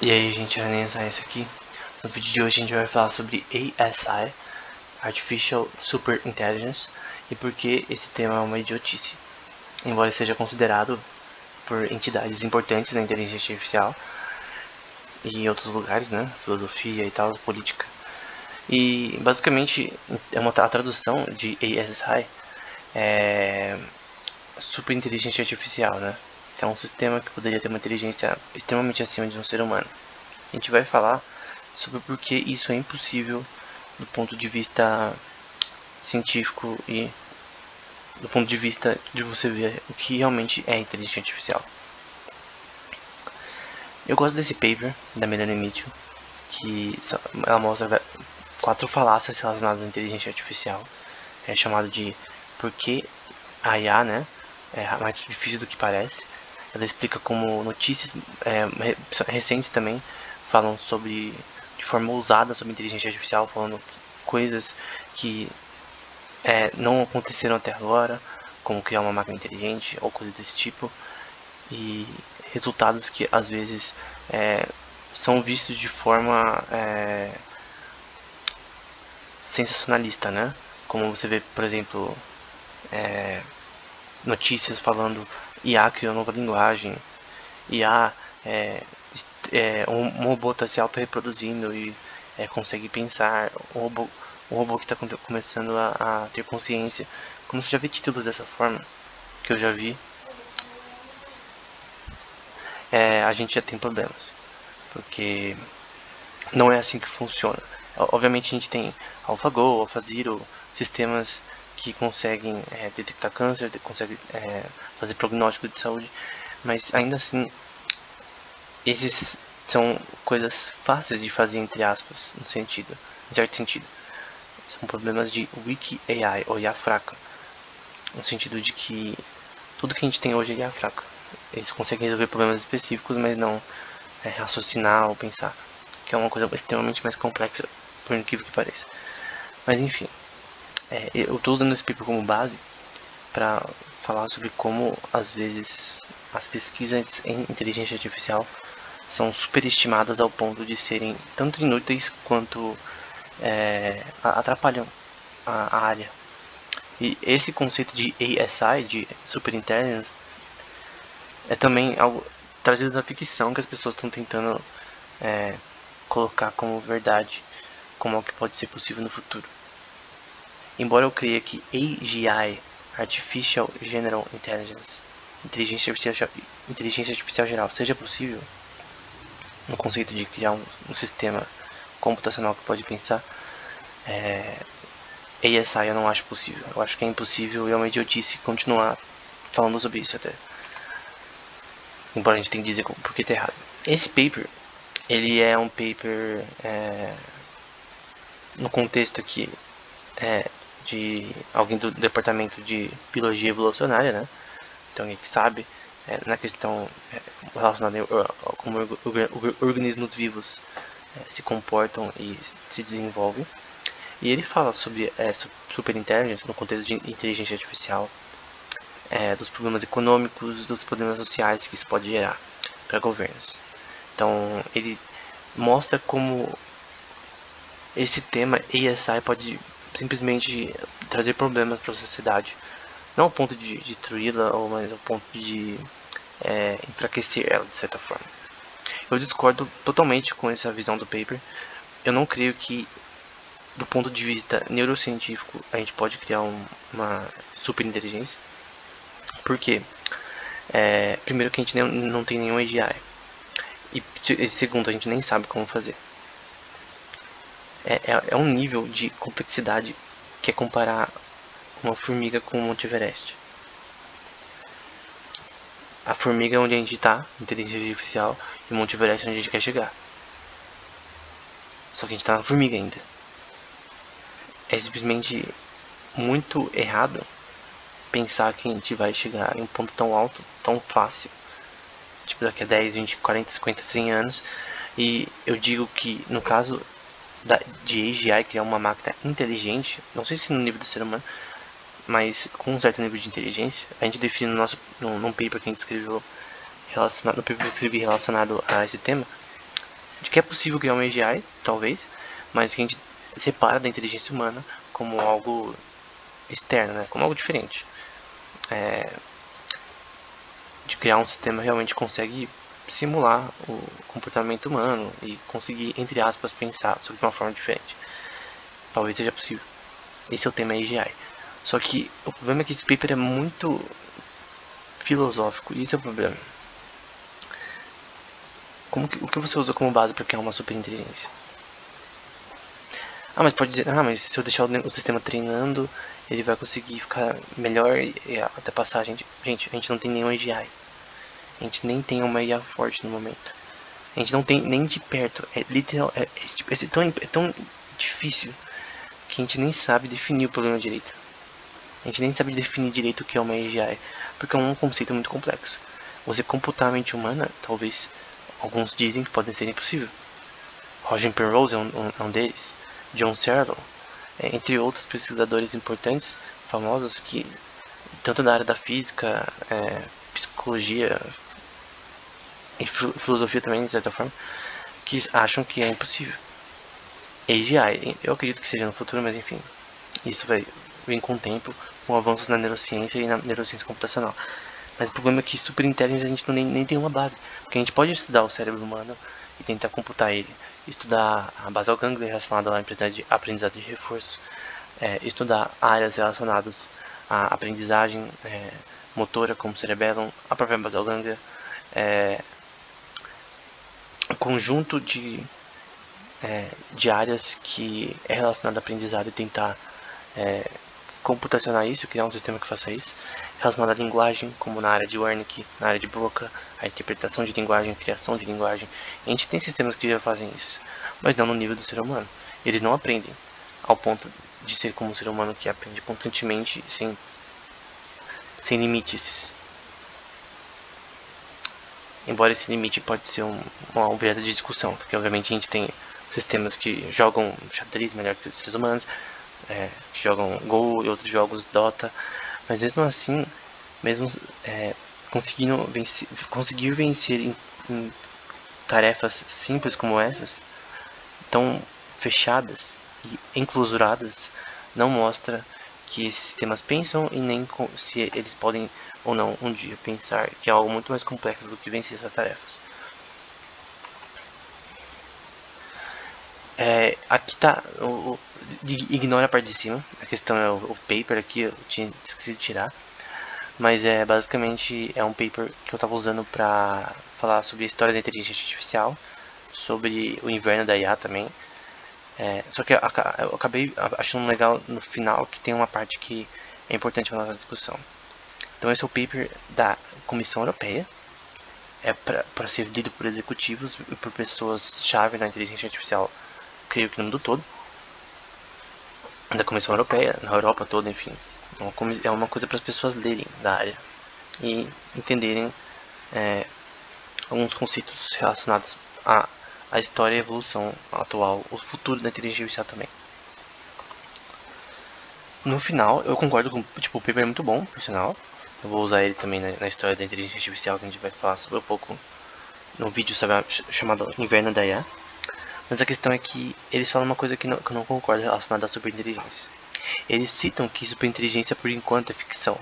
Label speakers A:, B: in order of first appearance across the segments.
A: E aí, gente, a esse aqui. No vídeo de hoje a gente vai falar sobre ASI, Artificial Super Intelligence, e por que esse tema é uma idiotice. Embora seja considerado por entidades importantes da inteligência artificial e em outros lugares, né, filosofia e tal, política. E basicamente a tradução de ASI é super inteligência artificial, né? Que é um sistema que poderia ter uma inteligência extremamente acima de um ser humano. A gente vai falar sobre por que isso é impossível do ponto de vista científico e do ponto de vista de você ver o que realmente é inteligência artificial. Eu gosto desse paper da Melanie Mitchell, que ela mostra 4 falácias relacionadas à inteligência artificial. É chamado de por que a IA, né, é mais difícil do que parece. Ela explica como notícias recentes também falam sobre, de forma ousada, sobre inteligência artificial, falando coisas que não aconteceram até agora, como criar uma máquina inteligente ou coisas desse tipo, e resultados que às vezes são vistos de forma sensacionalista, né? Como você vê, por exemplo, notícias falando IA criou nova linguagem, IA um robô está se auto-reproduzindo e consegue pensar, um robô que está começando a ter consciência. Como você já vê títulos dessa forma, que eu já vi, a gente já tem problemas, porque não é assim que funciona. Obviamente a gente tem AlphaGo, AlphaZero, sistemas que conseguem detectar câncer, conseguem fazer prognóstico de saúde, mas ainda assim esses são coisas fáceis de fazer, entre aspas, no sentido, em certo sentido. São problemas de weak AI, ou IA fraca, no sentido de que tudo que a gente tem hoje é IA fraca. Eles conseguem resolver problemas específicos, mas não raciocinar ou pensar, que é uma coisa extremamente mais complexa, por incrível que pareça. Mas enfim, eu estou usando esse paper como base para falar sobre como às vezes as pesquisas em inteligência artificial são superestimadas ao ponto de serem tanto inúteis quanto atrapalham a área. E esse conceito de ASI, de Super Intelligence, é também algo trazido da ficção que as pessoas estão tentando colocar como verdade, como algo que pode ser possível no futuro. Embora eu creia que AGI, Artificial General Intelligence, inteligência artificial geral, seja possível, no conceito de criar um sistema computacional que pode pensar, ASI eu não acho possível. Eu acho que é impossível e é uma idiotice continuar falando sobre isso até. Embora a gente tenha que dizer por que tá errado. Esse paper, ele é um paper no contexto aqui de alguém do departamento de biologia evolucionária, né? Então alguém que sabe na questão relacionada a como organismos vivos se comportam e se desenvolvem. E ele fala sobre super intelligence no contexto de inteligência artificial, dos problemas econômicos, dos problemas sociais que isso pode gerar para governos. Então ele mostra como esse tema ASI pode simplesmente trazer problemas para a sociedade, não ao ponto de destruí-la, mas ao ponto de enfraquecer ela de certa forma. Eu discordo totalmente com essa visão do paper. Eu não creio que, do ponto de vista neurocientífico, a gente pode criar uma super inteligência. Por quê? Primeiro que a gente não tem nenhum AGI. E segundo, a gente nem sabe como fazer. É um nível de complexidade que é comparar uma formiga com o Monte Everest. A formiga é onde a gente está, inteligência artificial, e o Monte Everest é onde a gente quer chegar. Só que a gente está na formiga ainda. É simplesmente muito errado pensar que a gente vai chegar em um ponto tão alto, tão fácil, tipo daqui a 10, 20, 40, 50, 100 anos. E eu digo que no caso de AGI, criar uma máquina inteligente, não sei se no nível do ser humano, mas com um certo nível de inteligência, a gente define num paper que a gente escreveu no paper que eu escrevi relacionado a esse tema, de que é possível criar uma AGI, talvez, mas que a gente separa da inteligência humana como algo externo, né? Como algo diferente. De criar um sistema que realmente consegue simular o comportamento humano e conseguir, entre aspas, pensar sobre uma forma diferente. Talvez seja possível. Esse é o tema AGI. Só que o problema é que esse paper é muito filosófico, e esse é o problema. O que você usa como base para criar uma superinteligência? Ah, mas pode dizer, mas se eu deixar o sistema treinando, ele vai conseguir ficar melhor e até passar a gente. Gente, a gente não tem nenhum AGI. A gente nem tem uma IA forte no momento. A gente não tem nem de perto. É literal, é tão difícil que a gente nem sabe definir o problema direito. A gente nem sabe definir direito o que é uma AGI, porque é um conceito muito complexo. Você computar a mente humana, talvez alguns dizem que pode ser impossível. Roger Penrose é um deles. John Searle, entre outros pesquisadores importantes, famosos, que tanto da área da física, psicologia e filosofia também, de certa forma, que acham que é impossível. AGI, eu acredito que seja no futuro, mas enfim, isso vai vir com o tempo, com avanços na neurociência e na neurociência computacional. Mas o problema é que superintelligence a gente nem tem uma base, porque a gente pode estudar o cérebro humano e tentar computar ele, estudar a basal ganglia relacionada à aprendizagem de reforços, estudar áreas relacionadas à aprendizagem motora, como cerebellum, a própria basal ganglia, um conjunto de áreas que é relacionado à aprendizado e tentar computacionar isso, criar um sistema que faça isso, relacionado à linguagem, como na área de Wernicke, na área de Broca, a interpretação de linguagem, a criação de linguagem. A gente tem sistemas que já fazem isso, mas não no nível do ser humano. Eles não aprendem ao ponto de ser como um ser humano que aprende constantemente, sem limites. Embora esse limite pode ser uma objeto de discussão, porque obviamente a gente tem sistemas que jogam xadrez melhor que os seres humanos, que jogam Go e outros jogos Dota, mas mesmo assim, mesmo conseguir vencer em tarefas simples como essas, tão fechadas e enclausuradas, não mostra que esses sistemas pensam e nem se eles podem ou não um dia pensar, que é algo muito mais complexo do que vencer essas tarefas. Aqui tá, ignora a parte de cima, a questão é o paper aqui, eu tinha esquecido de tirar, mas basicamente é um paper que eu estava usando para falar sobre a história da inteligência artificial, sobre o inverno da IA também. Só que eu acabei achando legal no final que tem uma parte que é importante para nossa discussão. Então esse é o paper da Comissão Europeia, para ser lido por executivos e por pessoas-chave na inteligência artificial, creio que no mundo todo, da Comissão Europeia, na Europa toda, enfim. É uma coisa para as pessoas lerem da área e entenderem alguns conceitos relacionados à história e evolução atual, o futuro da inteligência artificial também. No final, eu concordo com, o paper é muito bom, por sinal. Eu vou usar ele também na história da inteligência artificial, que a gente vai falar sobre um pouco no vídeo chamado Inverno da IA. Mas a questão é que eles falam uma coisa que eu não concordo relacionada à superinteligência. Eles citam que superinteligência por enquanto é ficção.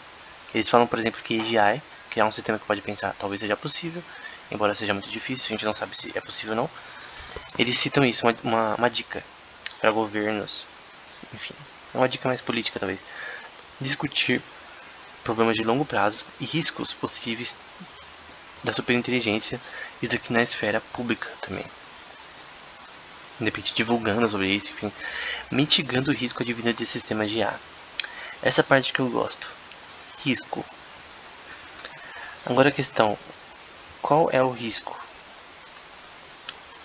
A: Eles falam, por exemplo, que AGI, que é um sistema que pode pensar, talvez seja possível, embora seja muito difícil, a gente não sabe se é possível ou não. Eles citam isso, uma dica para governos, enfim, uma dica mais política talvez, discutir problemas de longo prazo e riscos possíveis da superinteligência, isso aqui na esfera pública também. De repente divulgando sobre isso, enfim, mitigando o risco advindo de sistemas de IA. Essa parte que eu gosto. Risco. Agora a questão, qual é o risco?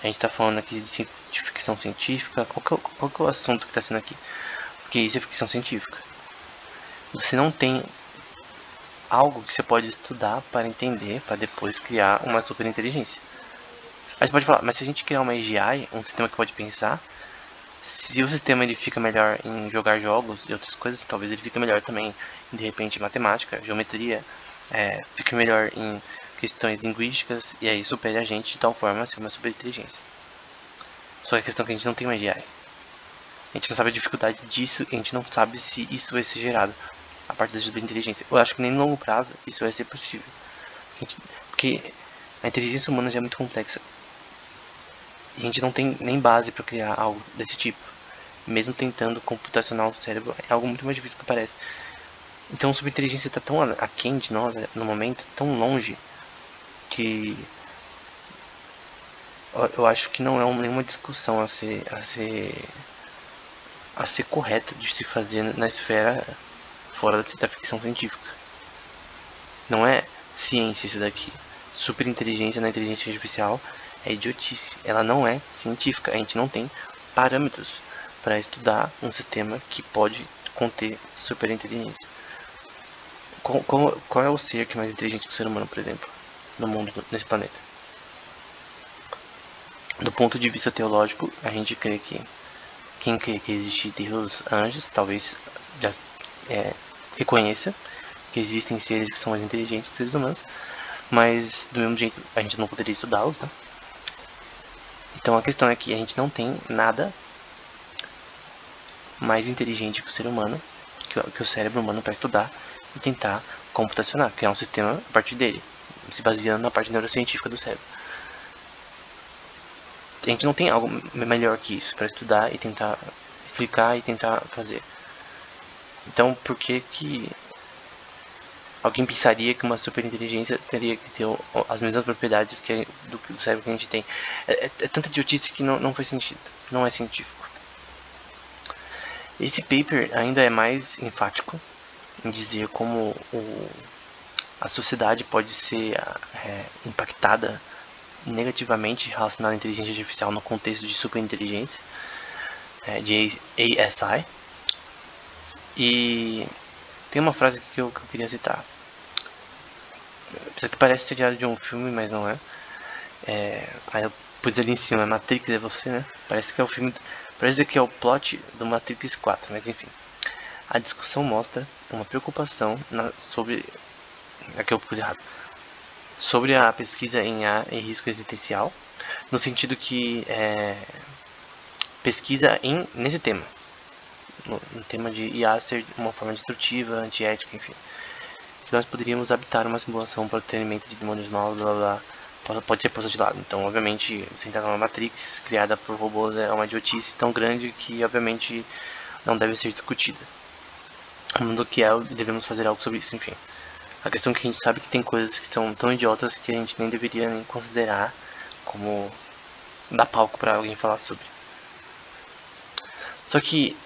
A: A gente está falando aqui de ficção científica, qual que é o assunto que está sendo aqui? Porque isso é ficção científica. Você não tem algo que você pode estudar para entender, para depois criar uma superinteligência. Mas você pode falar, mas se a gente criar uma AGI, um sistema que pode pensar, se o sistema ele fica melhor em jogar jogos e outras coisas, talvez ele fique melhor também de repente em matemática, geometria, fique melhor em questões linguísticas e aí supere a gente de tal forma a ser uma superinteligência. Só que a questão é que a gente não tem mais AI. A gente não sabe a dificuldade disso, e a gente não sabe se isso vai ser gerado a partir da superinteligência. Eu acho que nem no longo prazo isso vai ser possível. Porque a inteligência humana já é muito complexa. E a gente não tem nem base para criar algo desse tipo. Mesmo tentando computacional o cérebro, é algo muito mais difícil do que parece. Então a superinteligência está tão aquém de nós no momento, tão longe, que eu acho que não é nenhuma discussão a ser correta de se fazer na esfera fora da ficção científica. Não é ciência isso daqui. Superinteligência na inteligência artificial é idiotice. Ela não é científica. A gente não tem parâmetros para estudar um sistema que pode conter superinteligência. Qual é o ser que é mais inteligente que o ser humano, por exemplo, no mundo, nesse planeta? Do ponto de vista teológico, a gente crê que quem crê que existe Deus, anjos, talvez já reconheça que existem seres que são mais inteligentes que os seres humanos, mas do mesmo jeito a gente não poderia estudá-los, né? Então a questão é que a gente não tem nada mais inteligente que o ser humano, que o cérebro humano, para estudar e tentar computacionar, criar um sistema a partir dele, se baseando na parte neurocientífica do cérebro. A gente não tem algo melhor que isso para estudar e tentar explicar e tentar fazer. Então por que alguém pensaria que uma superinteligência teria que ter as mesmas propriedades do cérebro que a gente tem? É tanta idiotice que não faz sentido, não é científico. Esse paper ainda é mais enfático em dizer como a sociedade pode ser impactada negativamente relacionada à inteligência artificial no contexto de superinteligência, de ASI. E tem uma frase que eu queria citar. Isso aqui parece ser tirado de um filme, mas não é. Aí eu pus ali em cima, Matrix é você, né? Parece que é o filme. Parece que é o plot do Matrix 4, mas enfim. A discussão mostra uma preocupação sobre. Aqui eu pus errado. Sobre a pesquisa em IA em risco existencial, no sentido que pesquisa nesse tema. No tema de IA ser uma forma destrutiva, antiética, enfim. Que nós poderíamos habitar uma simulação para o treinamento de demônios maus, blá blá blá, pode ser posto de lado. Então, obviamente, você entrar numa Matrix criada por robôs é uma idiotice tão grande que, obviamente, não deve ser discutida. No mundo que devemos fazer algo sobre isso, enfim. A questão é que a gente sabe que tem coisas que são tão idiotas que a gente nem deveria nem considerar como dar palco para alguém falar sobre. Só que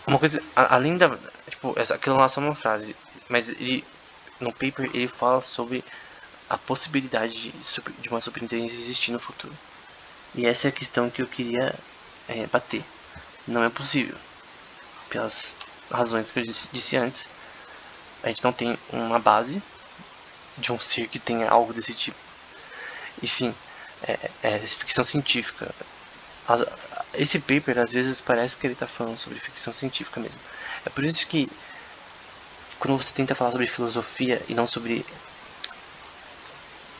A: uma coisa, além da, tipo, aquilo lá é só uma frase, mas no paper ele fala sobre a possibilidade de uma superinteligência existir no futuro. E essa é a questão que eu queria bater. Não é possível, pelas razões que eu disse antes. A gente não tem uma base de um ser que tenha algo desse tipo. Enfim, é ficção científica. Esse paper às vezes parece que ele está falando sobre ficção científica mesmo. É por isso que quando você tenta falar sobre filosofia e não sobre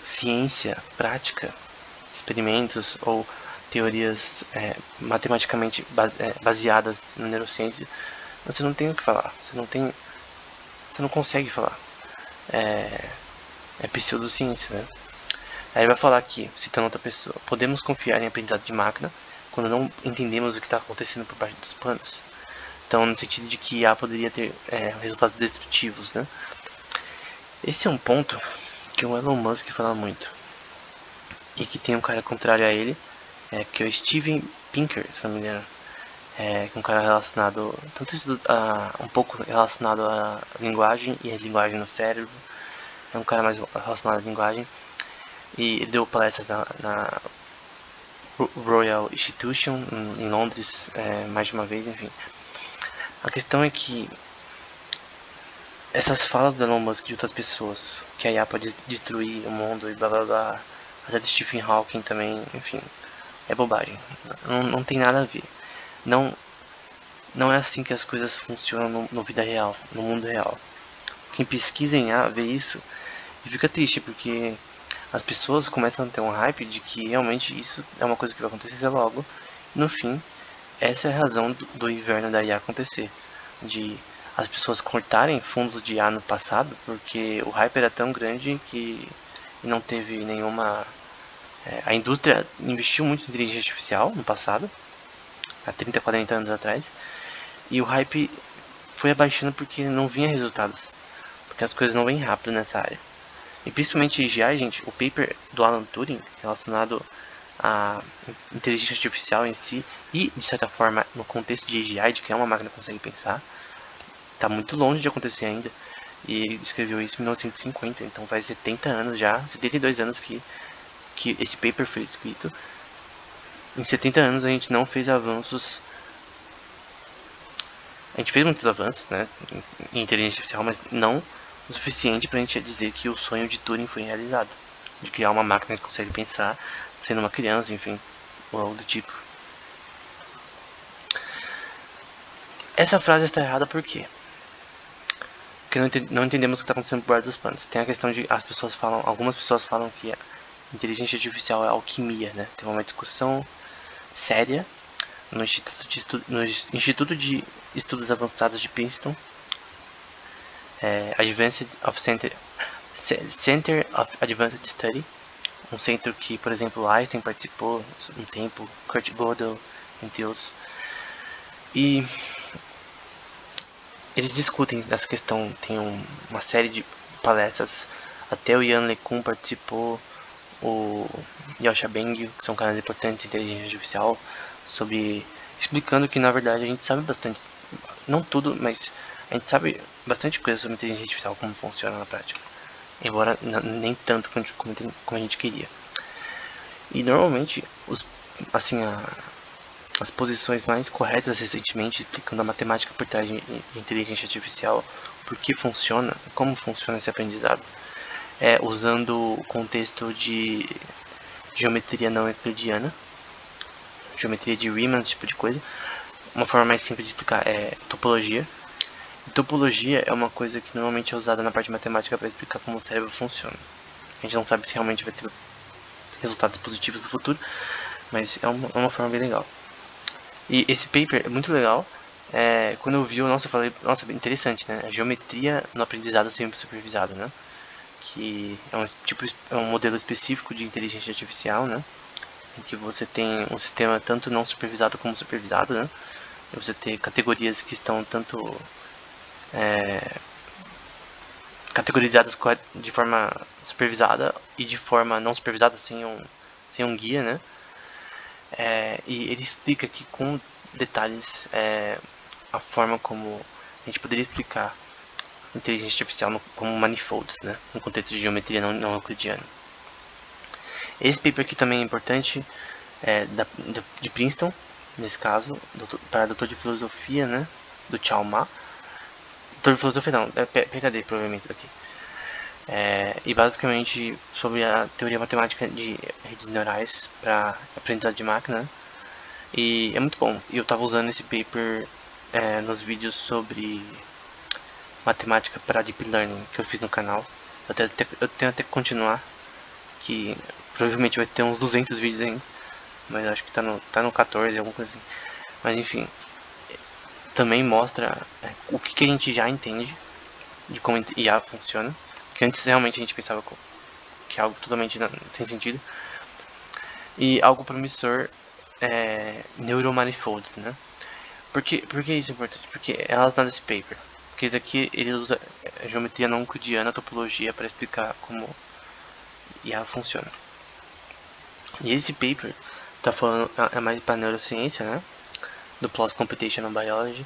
A: ciência prática, experimentos ou teorias matematicamente baseadas na neurociência, você não tem o que falar. Você não consegue falar. É pseudociência, né? Aí ele vai falar aqui, citando outra pessoa: podemos confiar em aprendizado de máquina quando não entendemos o que está acontecendo por baixo dos panos. Então, no sentido de que IA poderia ter resultados destrutivos, né? Esse é um ponto que o Elon Musk fala muito. E que tem um cara contrário a ele, que é o Steven Pinker, se não me engano. Um cara relacionado, um pouco relacionado à linguagem e a linguagem no cérebro. É um cara mais relacionado à linguagem. E ele deu palestras na Royal Institution em Londres mais de uma vez, enfim. A questão é que essas falas do Elon Musk de outras pessoas, que a IA pode destruir o mundo e blá blá blá, até de Stephen Hawking também, enfim, é bobagem. Não tem nada a ver. Não é assim que as coisas funcionam no vida real, no mundo real. Quem pesquisa em IA vê isso e fica triste, porque as pessoas começam a ter um hype de que realmente isso é uma coisa que vai acontecer logo. No fim, essa é a razão do inverno da IA acontecer, de as pessoas cortarem fundos de IA no passado, porque o hype era tão grande que não teve nenhuma... a indústria investiu muito em inteligência artificial no passado, há 30, 40 anos atrás, e o hype foi abaixando porque não vinha resultados, porque as coisas não vêm rápido nessa área. E principalmente AGI, gente, o paper do Alan Turing relacionado à inteligência artificial em si e, de certa forma, no contexto de AGI, de que é uma máquina que consegue pensar, está muito longe de acontecer ainda. E ele escreveu isso em 1950, então faz 70 anos já, 72 anos que esse paper foi escrito. Em 70 anos a gente não fez avanços. A gente fez muitos avanços, né, em inteligência artificial, mas não o suficiente para a gente dizer que o sonho de Turing foi realizado, de criar uma máquina que consegue pensar sendo uma criança, enfim, ou algo do tipo. Essa frase está errada por quê? Porque não entendemos o que está acontecendo por baixo dos panos. Tem a questão de algumas pessoas falam que a inteligência artificial é alquimia, né? Tem uma discussão séria no Instituto de Estudos Avançados de Princeton, Center of Advanced Study, um centro que, por exemplo, Einstein participou um tempo, Kurt Gödel, entre outros. E eles discutem essa questão, tem uma série de palestras, até o Yann LeCun participou, o Yosha Bengio, que são canais importantes de inteligência artificial, explicando que na verdade a gente sabe bastante, não tudo, mas a gente sabe bastante coisa sobre inteligência artificial, como funciona na prática, embora nem tanto como a gente queria. E normalmente as posições mais corretas recentemente, explicando a matemática por trás de inteligência artificial, por que funciona, como funciona esse aprendizado, usando o contexto de geometria não euclidiana, geometria de Riemann, esse tipo de coisa. Uma forma mais simples de explicar é topologia. E topologia é uma coisa que normalmente é usada na parte de matemática para explicar como o cérebro funciona. A gente não sabe se realmente vai ter resultados positivos no futuro, mas é uma forma bem legal. E esse paper é muito legal. Quando eu vi, eu falei, nossa, interessante, né? A geometria no aprendizado sempre supervisado, né? Que é um modelo específico de inteligência artificial, né? Em que você tem um sistema tanto não supervisado como supervisado, né? E você tem categorias que estão tanto categorizadas de forma supervisada e de forma não supervisada sem um guia, né? E ele explica aqui com detalhes a forma como a gente poderia explicar inteligência artificial como manifolds, né, no contexto de geometria não euclidiana. Esse paper aqui também é importante, de Princeton, nesse caso, para doutor de filosofia, né, do Chao Ma. Doutor de filosofia não, é PhD provavelmente daqui. E basicamente sobre a teoria matemática de redes neurais para aprendizado de máquina, né? E é muito bom. E eu estava usando esse paper nos vídeos sobre matemática para Deep Learning que eu fiz no canal. Eu tenho até que continuar, que provavelmente vai ter uns 200 vídeos ainda, mas acho que tá no 14, alguma coisa assim. Mas enfim, também mostra o que a gente já entende de como IA funciona, que antes realmente a gente pensava que é algo totalmente sem sentido. E algo promissor neuromanifolds, né? Por que isso é importante? Porque é relacionado a esse paper. Porque isso aqui ele usa geometria não euclidiana, topologia, para explicar como IA funciona. E esse paper tá falando, é mais para neurociência, né? Do PLOS Computational Biology,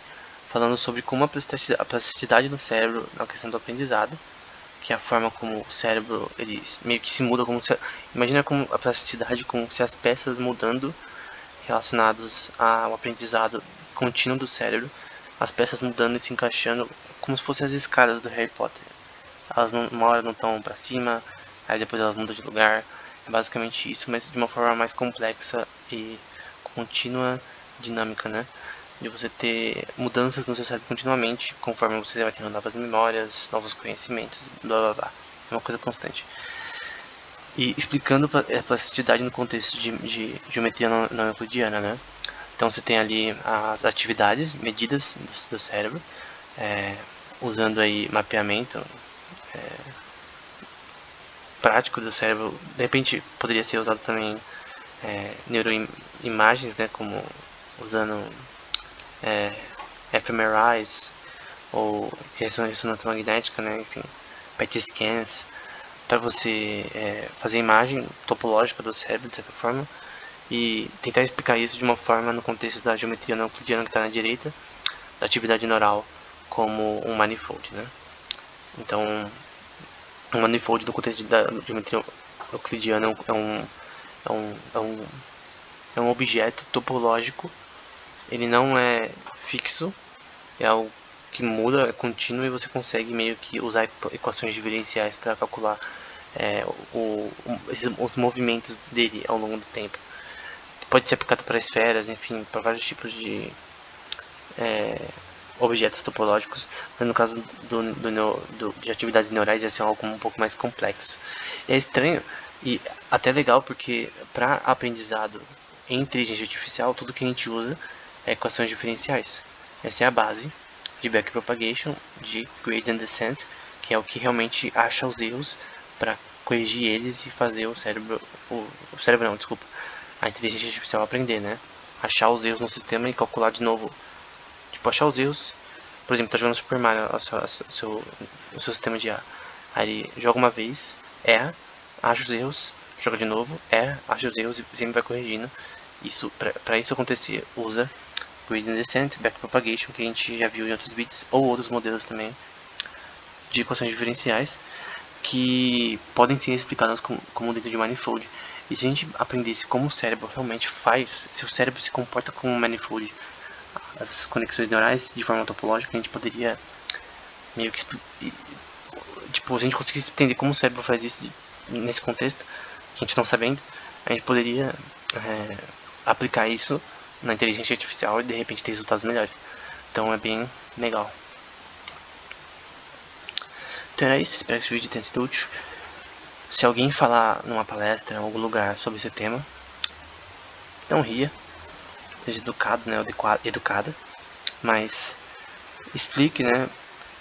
A: falando sobre como a plasticidade do cérebro na questão do aprendizado, que é a forma como o cérebro ele meio que se muda, imagina como a plasticidade, como se as peças mudando relacionados ao aprendizado contínuo do cérebro, as peças mudando e se encaixando como se fossem as escadas do Harry Potter. Elas uma hora não estão para cima, aí depois elas mudam de lugar. É basicamente isso, mas de uma forma mais complexa e contínua, dinâmica, né? De você ter mudanças no seu cérebro continuamente, conforme você vai tendo novas memórias, novos conhecimentos, blá blá blá. É uma coisa constante. e explicando a plasticidade no contexto de geometria não euclidiana, né? Então você tem ali as atividades medidas do cérebro, usando aí mapeamento prático do cérebro. De repente poderia ser usado também neuroimagens, né, como usando fMRIs ou ressonância magnética, né, enfim, PET scans, para você fazer imagem topológica do cérebro de certa forma e tentar explicar isso de uma forma no contexto da geometria não euclidiana que está na direita, da atividade neural, como um manifold, né? Então, um manifold no contexto da geometria euclidiana é um objeto topológico. Ele não é fixo, é algo que muda, é contínuo, e você consegue meio que usar equações diferenciais para calcular os movimentos dele ao longo do tempo. Pode ser aplicado para esferas, enfim, para vários tipos de objetos topológicos, mas no caso de atividades neurais ia ser algo um pouco mais complexo. E é estranho e até legal porque para aprendizado em inteligência artificial tudo que a gente usa é equações diferenciais. Essa é a base de backpropagation, de gradient descent, que é o que realmente acha os erros para corrigir eles e fazer a inteligência artificial aprender, né? Achar os erros no sistema e calcular de novo. Tipo, achar os erros. Por exemplo, tá jogando Super Mario, o seu sistema de A. Aí ele joga uma vez, erra, acha os erros, joga de novo, erra, acha os erros e sempre vai corrigindo. Isso, para isso acontecer, usa gradient descent, backpropagation, que a gente já viu em outros vídeos, ou outros modelos também de equações diferenciais, que podem ser explicadas como dentro de manifold. E se a gente aprendesse como o cérebro realmente faz, se o cérebro se comporta como um manifold, as conexões neurais de forma topológica, a gente poderia meio que, tipo, se a gente conseguisse entender como o cérebro faz isso nesse contexto, que a gente não sabendo, a gente poderia aplicar isso na inteligência artificial e de repente ter resultados melhores. Então é bem legal. Então era isso, espero que esse vídeo tenha sido útil. Se alguém falar numa palestra em algum lugar sobre esse tema, não ria, seja educado, né, educada, mas explique, né,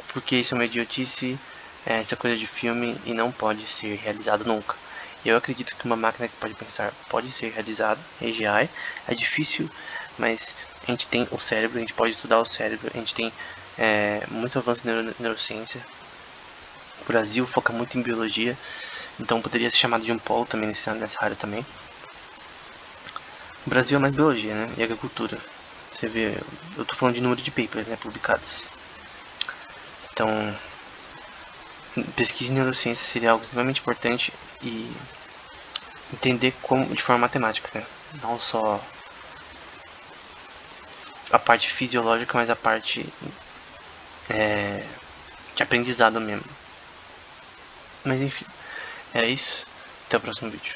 A: porque isso é uma idiotice, essa coisa de filme e não pode ser realizado nunca. Eu acredito que uma máquina que pode pensar pode ser realizada, AGI, é difícil, mas a gente tem o cérebro, a gente pode estudar o cérebro, a gente tem muito avanço na neurociência. O Brasil foca muito em biologia, então poderia ser chamado de um polo também nessa área também. O Brasil é mais biologia, né, e agricultura. Você vê, eu tô falando de número de papers, né, publicados. Então, pesquisa em neurociência seria algo extremamente importante e entender como de forma matemática, né? Não só a parte fisiológica, mas a parte de aprendizado mesmo. Mas enfim, era isso. Até o próximo vídeo.